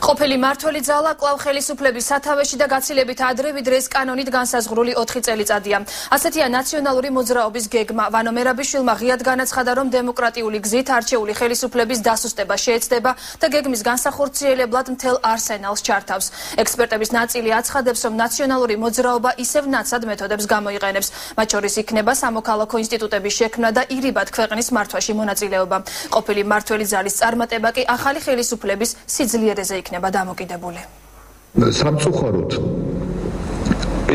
ყოფილი მმართველი ძალა კვლავ ხელისუფლების სათავეში და გაცილებით ადრე ვიდრე ეს კანონით განსაზღვრული 4 წელიწადია. ასეთია ნაციონალური მოძრაობის გეგმა. ვანო მერაბიშვილმა ღიად განაცხადა, რომ დემოკრატიული გზით არჩეული ხელისუფლების დასუსტება შეეცდება და გეგმის განსახორციელებლად მთელ არსენალს ჩართავს. ექსპერტების ნაწილი აცხადებს, რომ ნაციონალური მოძრაობა ისევ ნაცად მეთოდებს გამოიყენებს. მათ შორის იქნება სამოქალაქო ინსტიტუტების შექმნა და ირიბად ქვეყნის მართვაში მონაწილეობა. ყოფილი მმართველი ძალის წარმატება კი ახალი ხელისუფლების სიძლიერეზე იქნება დამოკიდებული. სამწუხაროდ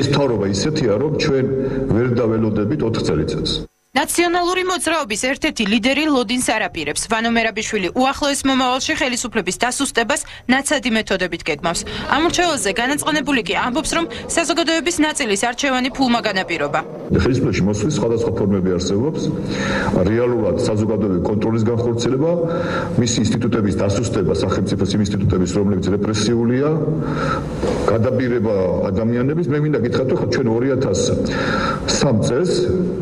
ეს თავრობა ისეთია, რომ ჩვენ ვერ დაველოდებით 4 წელიწადს. ნაციონალური მოძრაობის ერთ-ერთი ლიდერი ლოდინს არაპირებს. ვანო მერაბიშვილი უახლოეს მომავალში ხელისუფლების დასუსტებას ნაცადი მეთოდებით გეგმავს. ამ რჩევაზე განაწყენებული კი ამბობს, რომ საზოგადოების ნაწილის არჩევანი ფულმა განაპირობა. ხელისუფლებაში მოსვლის სხვადასხვა ფორმები არსებობს. რეალურად საზოგადოების კონტროლის განხორციელება, მისი ინსტიტუტების დასუსტება, სახელმწიფოს იმ ინსტიტუტების, რომლებიც რეპრესიულია, გადაბირება ადამიანების. მე მინდა გითხრათ, რომ ჩვენ 2003 წელს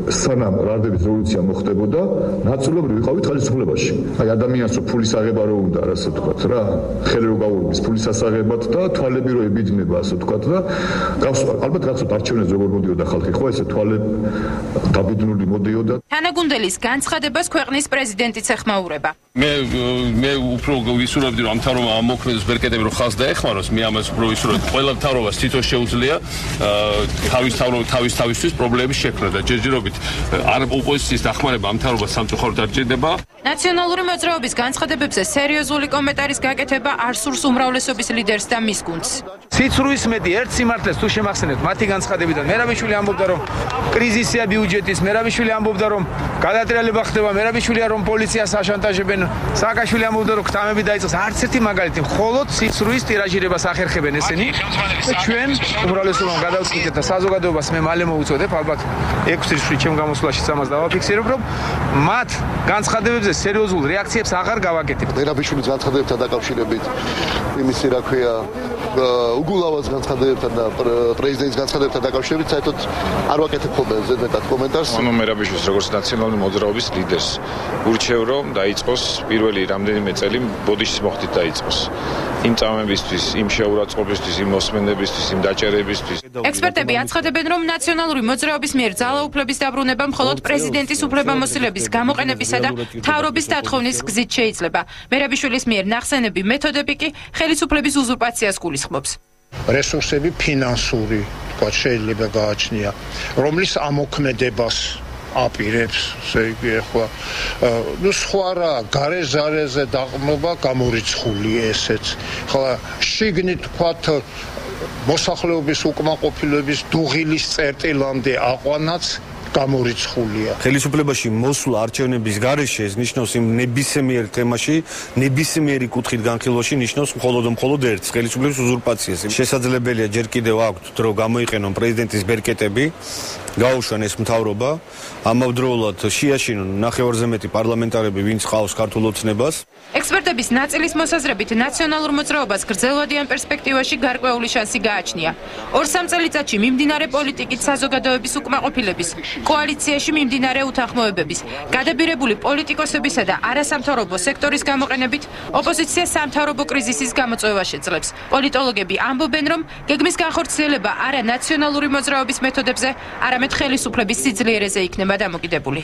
სანამ რადების რევოლუცია მოხდებოდა, ნაწილობრივ ვიყავით ხელისუფლებაში. აი ადამიანს რო ფულის აღება რო უნდა, ასე ვთქვათ რა, ხელი რო გაუვლის ფულის ასაღებად და თვალები რო ებიდნენ, ასე ვთქვათ და ალბათ გასწორ არჩევნებს როგორ მოდიოდა ხალხი, ხო ესე თვალები დაბედნული მოდიოდა. თანაგუნდელის განცხადებას ქვეყნის პრეზიდენტიც ეხმაურება. მე უფრო ვისურვებდი, რომ ამ თავრობა ამოქმედოს ბერკეტები რო ხალხს დაეხმაროს, მე ამას უფრო ვისურვებდი. ყველა თავრობას თვითონ შეუძლია თავისთვის პრობლემების შექმნა და ჯერჯერობით არ ოპოზიციის დახმარება ამ თავრობას სამწუხაროდ არ ჭირდება. ნაციონალური მოძრაობის განცხადებებზე სერიოზული კომენტარის გაკეთება არ სურს უმრავლესობის ლიდერს და მის გუნდს. სიცრუის მეტი ერთ სიმართლეს თუ შემახსენებთ მათი განცხადებიდან, მერაბიშვილი ამბობდა, რომ კრიზისია ბიუჯეტის, მერაბიშვილი ამბობდა, რომ გადატრიალება ხდება, მერაბიშვილია, რომ პოლიციას აშანტაჟებენ, სააკაშვილი ამბობდა, რომ ქთამები დაიწყეს. არც ერთი მაგალითი, მხოლოდ სიცრუის ტირაჟირებას ახერხებენ ესენი. ჩვენ უმრავლესობამ გადავწყვიტეთ და საზოგადოებას მე მალე მოვუწოდებ, ალბათ 6 წლის ჩემ გამოსვლაშიც ამას დავაფიქსირებ, რომ მათ განცხადებებზე სერიოზულ რეაქციებს აღარ გავაკეთებ. მერაბიშვილის განცხადებებთან დაკავშირებით იმისი რა ქვია უგულავას განცხადებებთან და პრეზიდენტის განცხადებებთან დაკავშირებით საერთოდ არ ვაკეთებ ხოლმე ზედმეტად კომენტარს. ვანო მერაბიშვილს როგორც ნაციონალური მოძრაობის ლიდერს ურჩევ, რომ დაიწყოს პირველი რამდენიმე წელი ბოდიშის მოხდით დაიწყოს. იმ წამებისთვის, იმ შეურაცხყოფისთვის, იმ მოსმენებისთვის, იმ დაჭერებისთვის. ექსპერტები აცხადებენ, რომ ნაციონალური მოძრაობის მიერ ძალაუფლების დაბრუნება მხოლოდ პრეზიდენტის უფლებამოსილების გამოყენებისა და თავრობის დათხოვნის გზით შეიძლება. მერაბიშვილის მიერ ნახსენები მეთოდები კი ხელისუფლების უზურპაციას გულისხმობს. რესურსები ფინანსური, თქვა შეიძლება გააჩნია, რომლის ამოქმედებას აპირებს, ესე იგი ახლა სხვა რა გარეჟარეზე დაყრდნობა გამორიცხული ესეც. ახლა შიგნით თქვათ მოსახლეობის უკმაყოფილების დუღილის წერტილამდე აყვანაც გამორიცხულია. ხელისუფლებაში მოსვლა არჩევნების გარეშე ეს ნიშნავს იმ ნებისმიერ თემაში, ნებისმიერი კუთხით განხილვაში ნიშნავს მხოლოდ ერთს, ხელისუფლების უზურპაციას. შესაძლებელია ჯერ კიდევ აქვთ დრო გამოიყენონ პრეზიდენტის ბერკეტები, გაუშვან ეს მთავრობა, ამავდროულად შეაშინონ ნახევარზე მეტი პარლამენტარები, ვინც ყავს ქართულ ოცნებას. ექსპერტების ნაწილის მოსაზრებით ნაციონალურ მოძრაობას გრძელვადიან პერსპექტივაში გარკვეული შანსი გააჩნია. 2-3 წელიწადში მიმდინარე პოლიტიკით საზოგადოების უკმაყოფილების, კოალიციაში მიმდინარე უთანხმოებების, გადაბირებული პოლიტიკოსებისა და არასამთავრობო სექტორის გამოყენებით ოპოზიცია სამთავრობო კრიზისის გამოწვევა შეძლებს. პოლიტოლოგები ამბობენ, რომ გეგმის განხორციელება არა ნაციონალური მოძრაობის მეთოდებზე, არამედ ხელისუფლების სიძლიერეზე იქნება დამოკიდებული.